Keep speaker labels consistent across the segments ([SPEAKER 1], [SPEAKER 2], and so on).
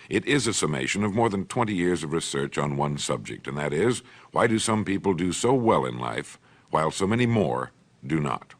[SPEAKER 1] It is a summation of more than 20 years of research on one subject, and that is, why do some people do so well in life, while so many more do not?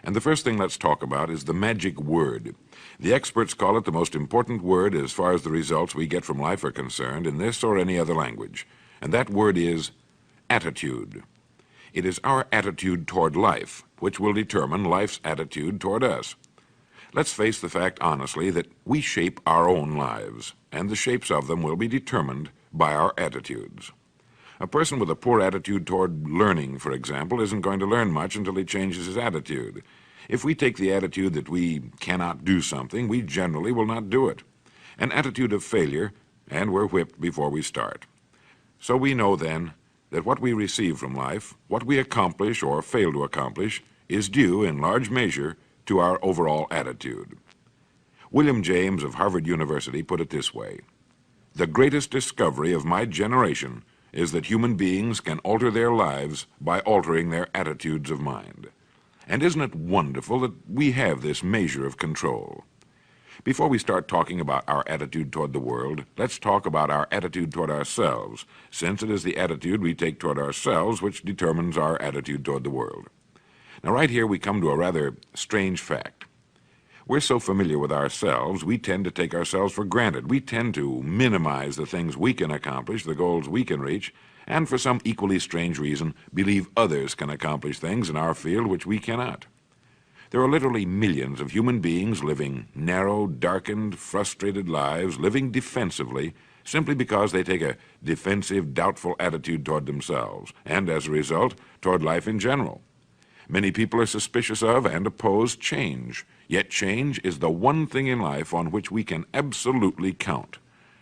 [SPEAKER 1] And the first thing let's talk about is the magic word. The experts call it the most important word as far as the results we get from life are concerned in this or any other language, and that word is attitude. It is our attitude toward life which will determine life's attitude toward us. Let's face the fact honestly that we shape our own lives, and the shapes of them will be determined by our attitudes. A person with a poor attitude toward learning, for example, isn't going to learn much until he changes his attitude. If we take the attitude that we cannot do something, we generally will not do it. An attitude of failure, and we're whipped before we start. So we know then that what we receive from life, what we accomplish or fail to accomplish, is due in large measure to our overall attitude. William James of Harvard University put it this way: "The greatest discovery of my generation is that human beings can alter their lives by altering their attitudes of mind." And isn't it wonderful that we have this measure of control? Before we start talking about our attitude toward the world, let's talk about our attitude toward ourselves, since it is the attitude we take toward ourselves which determines our attitude toward the world. Now, right here we come to a rather strange fact. We're so familiar with ourselves, we tend to take ourselves for granted. We tend to minimize the things we can accomplish, the goals we can reach, and for some equally strange reason, believe others can accomplish things in our field which we cannot. There are literally millions of human beings living narrow, darkened, frustrated lives, living defensively, simply because they take a defensive, doubtful attitude toward themselves, and as a result, toward life in general. Many people are suspicious of and oppose change, yet change is the one thing in life on which we can absolutely count.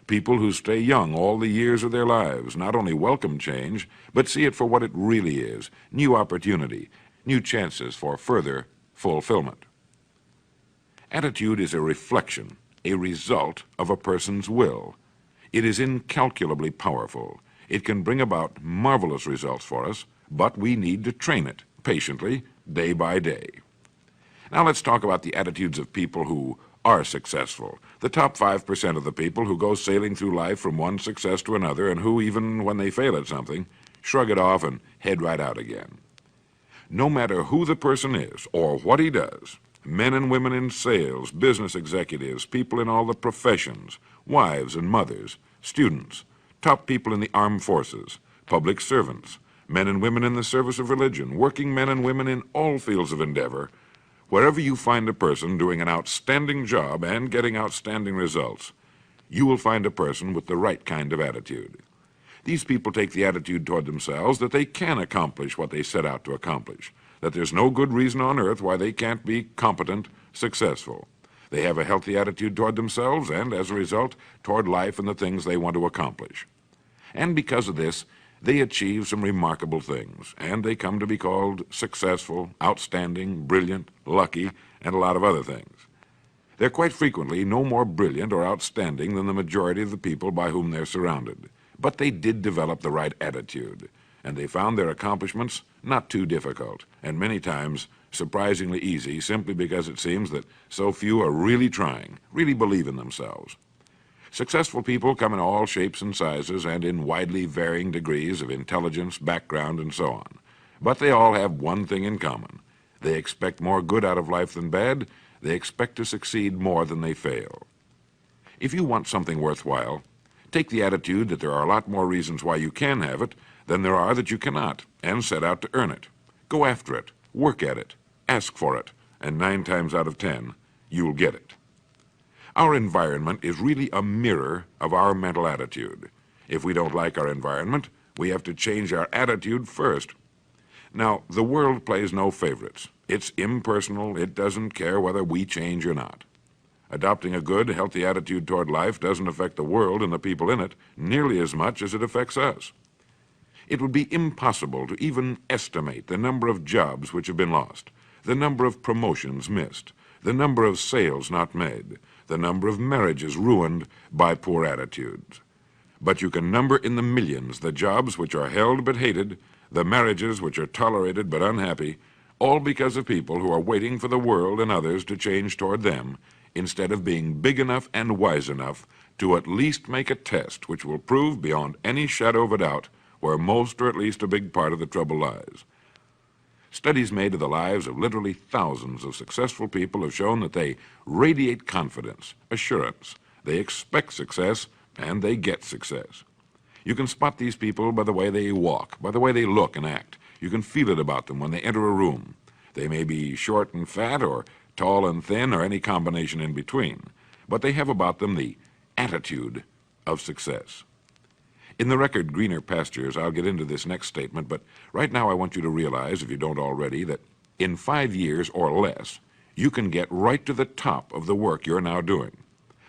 [SPEAKER 1] People who stay young all the years of their lives not only welcome change, but see it for what it really is: new opportunity, new chances for further fulfillment. Attitude is a reflection, a result of a person's will. It is incalculably powerful. It can bring about marvelous results for us, but we need to train it patiently, day by day. Now let's talk about the attitudes of people who are successful, the top 5% of the people who go sailing through life from one success to another and who, even when they fail at something, shrug it off and head right out again. No matter who the person is or what he does, men and women in sales, business executives, people in all the professions, wives and mothers, students, top people in the armed forces, public servants, men and women in the service of religion, working men and women in all fields of endeavor, wherever you find a person doing an outstanding job and getting outstanding results, you will find a person with the right kind of attitude. These people take the attitude toward themselves that they can accomplish what they set out to accomplish, that there's no good reason on earth why they can't be competent, successful. They have a healthy attitude toward themselves and, as a result, toward life and the things they want to accomplish. And because of this, they achieve some remarkable things, and they come to be called successful, outstanding, brilliant, lucky, and a lot of other things. They're quite frequently no more brilliant or outstanding than the majority of the people by whom they're surrounded. But they did develop the right attitude, and they found their accomplishments not too difficult, and many times surprisingly easy, simply because it seems that so few are really trying, really believe in themselves. Successful people come in all shapes and sizes and in widely varying degrees of intelligence, background, and so on. But they all have one thing in common. They expect more good out of life than bad. They expect to succeed more than they fail. If you want something worthwhile, take the attitude that there are a lot more reasons why you can have it than there are that you cannot, and set out to earn it. Go after it, work at it, ask for it, and 9 times out of 10, you'll get it. Our environment is really a mirror of our mental attitude. If we don't like our environment, we have to change our attitude first. Now, the world plays no favorites. It's impersonal. It doesn't care whether we change or not. Adopting a good, healthy attitude toward life doesn't affect the world and the people in it nearly as much as it affects us. It would be impossible to even estimate the number of jobs which have been lost, the number of promotions missed, the number of sales not made, the number of marriages ruined by poor attitudes. But you can number in the millions the jobs which are held but hated, the marriages which are tolerated but unhappy, all because of people who are waiting for the world and others to change toward them, instead of being big enough and wise enough to at least make a test which will prove beyond any shadow of a doubt where most or at least a big part of the trouble lies. Studies made of the lives of literally thousands of successful people have shown that they radiate confidence, assurance, they expect success, and they get success. You can spot these people by the way they walk, by the way they look and act. You can feel it about them when they enter a room. They may be short and fat, or tall and thin, or any combination in between, but they have about them the attitude of success. In the record Greener Pastures, I'll get into this next statement, but right now I want you to realize, if you don't already, that in 5 years or less, you can get right to the top of the work you're now doing.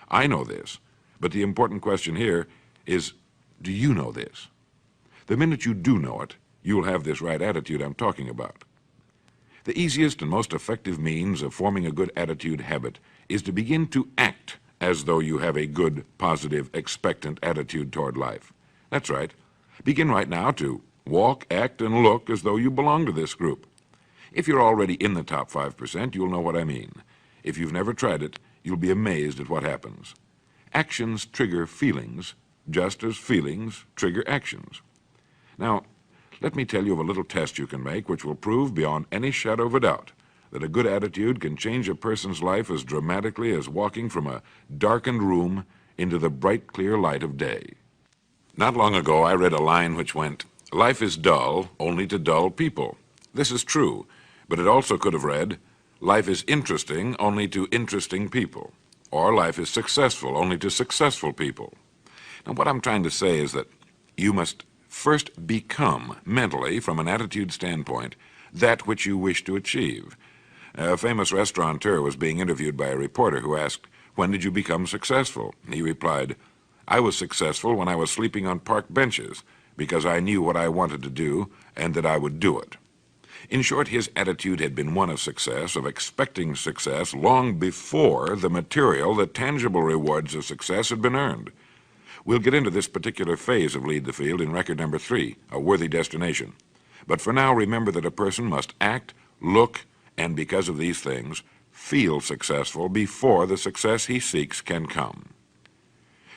[SPEAKER 1] I know this, but the important question here is, do you know this? The minute you do know it, you'll have this right attitude I'm talking about. The easiest and most effective means of forming a good attitude habit is to begin to act as though you have a good, positive, expectant attitude toward life. That's right. Begin right now to walk, act, and look as though you belong to this group. If you're already in the top 5%, you'll know what I mean. If you've never tried it, you'll be amazed at what happens. Actions trigger feelings, just as feelings trigger actions. Now, let me tell you of a little test you can make which will prove beyond any shadow of a doubt that a good attitude can change a person's life as dramatically as walking from a darkened room into the bright, clear light of day. Not long ago, I read a line which went, "Life is dull only to dull people." This is true, but it also could have read, "Life is interesting only to interesting people," or "Life is successful only to successful people." Now, what I'm trying to say is that you must first become, mentally, from an attitude standpoint, that which you wish to achieve. A famous restaurateur was being interviewed by a reporter who asked, "When did you become successful?" He replied, "I was successful when I was sleeping on park benches, because I knew what I wanted to do and that I would do it." In short, his attitude had been one of success, of expecting success, long before the material, the tangible rewards of success had been earned. We'll get into this particular phase of Lead the Field in record number 3, A Worthy Destination. But for now, remember that a person must act, look, and because of these things, feel successful before the success he seeks can come.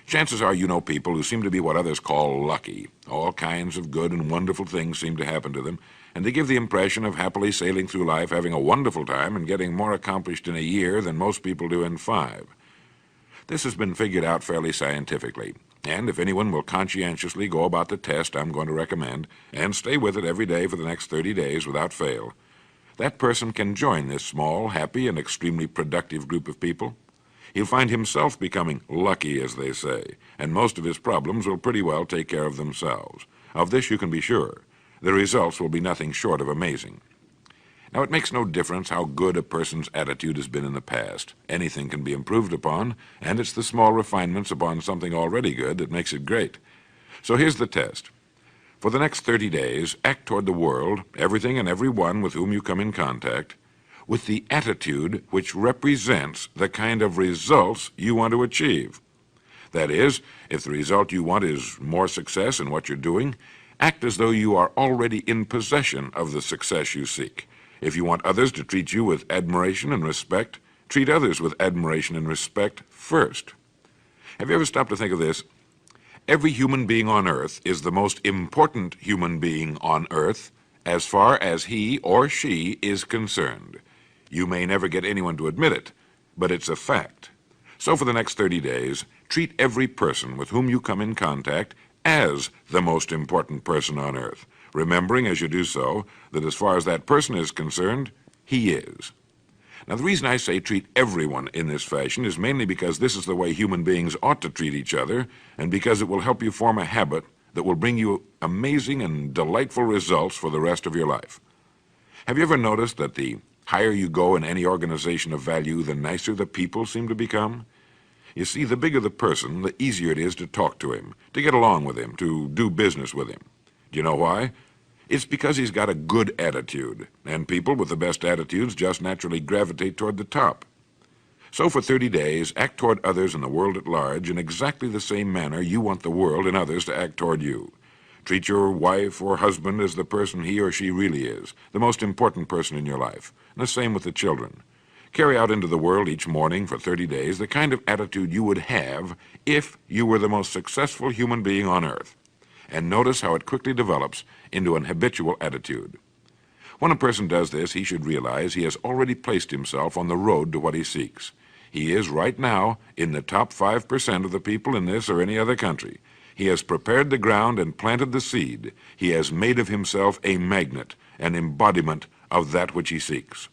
[SPEAKER 1] Chances are you know people who seem to be what others call lucky. All kinds of good and wonderful things seem to happen to them, and they give the impression of happily sailing through life, having a wonderful time, and getting more accomplished in a year than most people do in 5. This has been figured out fairly scientifically, and if anyone will conscientiously go about the test I'm going to recommend, and stay with it every day for the next 30 days without fail, that person can join this small, happy, and extremely productive group of people. He'll find himself becoming lucky, as they say, and most of his problems will pretty well take care of themselves. Of this you can be sure. The results will be nothing short of amazing. Now, it makes no difference how good a person's attitude has been in the past. Anything can be improved upon, and it's the small refinements upon something already good that makes it great. So here's the test. For the next 30 days, act toward the world, everything and everyone with whom you come in contact, with the attitude which represents the kind of results you want to achieve. That is, if the result you want is more success in what you're doing, act as though you are already in possession of the success you seek. If you want others to treat you with admiration and respect, treat others with admiration and respect first. Have you ever stopped to think of this? Every human being on earth is the most important human being on earth as far as he or she is concerned. You may never get anyone to admit it, but it's a fact. So for the next 30 days, treat every person with whom you come in contact as the most important person on earth, remembering as you do so that as far as that person is concerned, he is. Now, the reason I say treat everyone in this fashion is mainly because this is the way human beings ought to treat each other, and because it will help you form a habit that will bring you amazing and delightful results for the rest of your life. Have you ever noticed that the higher you go in any organization of value, the nicer the people seem to become? You see, the bigger the person, the easier it is to talk to him, to get along with him, to do business with him. Do you know why? It's because he's got a good attitude, and people with the best attitudes just naturally gravitate toward the top. So for 30 days, act toward others and the world at large in exactly the same manner you want the world and others to act toward you. Treat your wife or husband as the person he or she really is, the most important person in your life. And the same with the children. Carry out into the world each morning for 30 days the kind of attitude you would have if you were the most successful human being on earth. And notice how it quickly develops into an habitual attitude. When a person does this, he should realize he has already placed himself on the road to what he seeks. He is right now in the top 5% of the people in this or any other country. He has prepared the ground and planted the seed. He has made of himself a magnet, an embodiment of that which he seeks.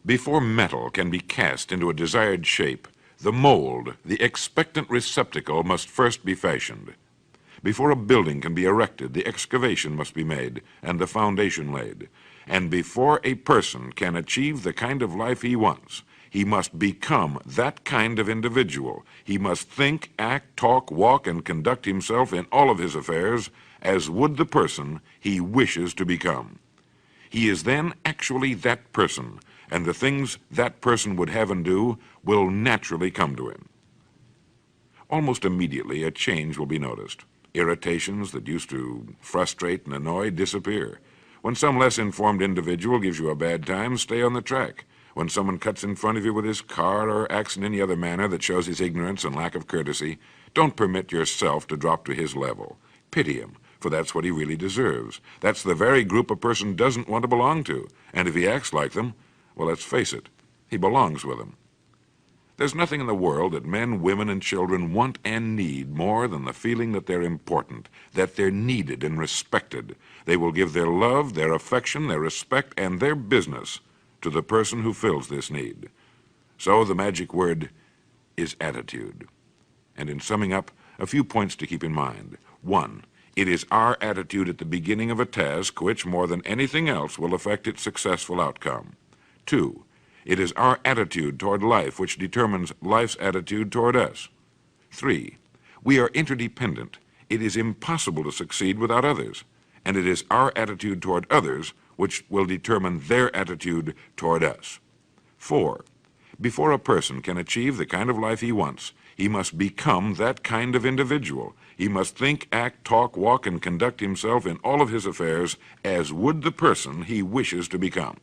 [SPEAKER 1] Before metal can be cast into a desired shape, the mold, the expectant receptacle, must first be fashioned. Before a building can be erected, the excavation must be made and the foundation laid. And before a person can achieve the kind of life he wants, he must become that kind of individual. He must think, act, talk, walk, and conduct himself in all of his affairs as would the person he wishes to become. He is then actually that person, and the things that person would have and do will naturally come to him. Almost immediately, a change will be noticed. Irritations that used to frustrate and annoy disappear. When some less informed individual gives you a bad time, stay on the track. When someone cuts in front of you with his car or acts in any other manner that shows his ignorance and lack of courtesy, don't permit yourself to drop to his level. Pity him, for that's what he really deserves. That's the very group a person doesn't want to belong to, and if he acts like them, well, let's face it, he belongs with them. There's nothing in the world that men, women, and children want and need more than the feeling that they're important, that they're needed and respected. They will give their love, their affection, their respect, and their business to the person who fills this need. So the magic word is attitude. And in summing up, a few points to keep in mind. 1, it is our attitude at the beginning of a task which, more than anything else, will affect its successful outcome. 2, it is our attitude toward life which determines life's attitude toward us. 3, we are interdependent. It is impossible to succeed without others, and it is our attitude toward others which will determine their attitude toward us. 4, before a person can achieve the kind of life he wants, he must become that kind of individual. He must think, act, talk, walk, and conduct himself in all of his affairs as would the person he wishes to become.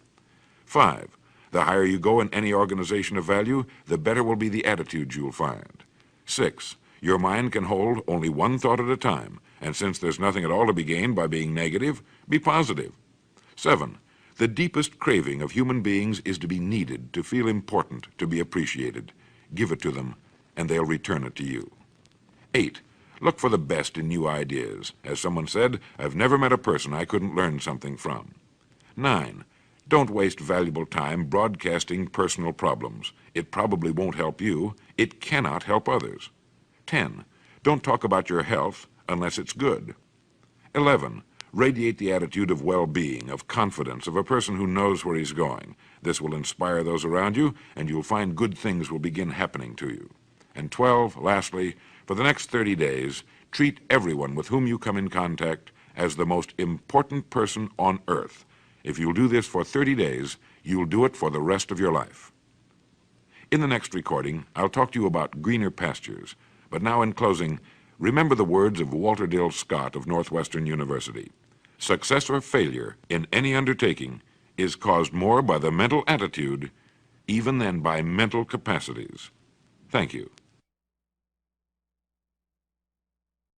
[SPEAKER 1] 5, the higher you go in any organization of value, the better will be the attitudes you'll find. 6, your mind can hold only one thought at a time, and since there's nothing at all to be gained by being negative, be positive. 7, the deepest craving of human beings is to be needed, to feel important, to be appreciated. Give it to them, and they'll return it to you. 8, look for the best in new ideas. As someone said, I've never met a person I couldn't learn something from. 9, don't waste valuable time broadcasting personal problems. It probably won't help you. It cannot help others. 10, don't talk about your health unless it's good. 11, radiate the attitude of well-being, of confidence, of a person who knows where he's going. This will inspire those around you, and you'll find good things will begin happening to you. And 12, lastly, for the next 30 days, treat everyone with whom you come in contact as the most important person on earth. If you'll do this for 30 days, you'll do it for the rest of your life. In the next recording, I'll talk to you about greener pastures. But now, in closing, remember the words of Walter Dill Scott of Northwestern University. Success or failure in any undertaking is caused more by the mental attitude even than by mental capacities. Thank you.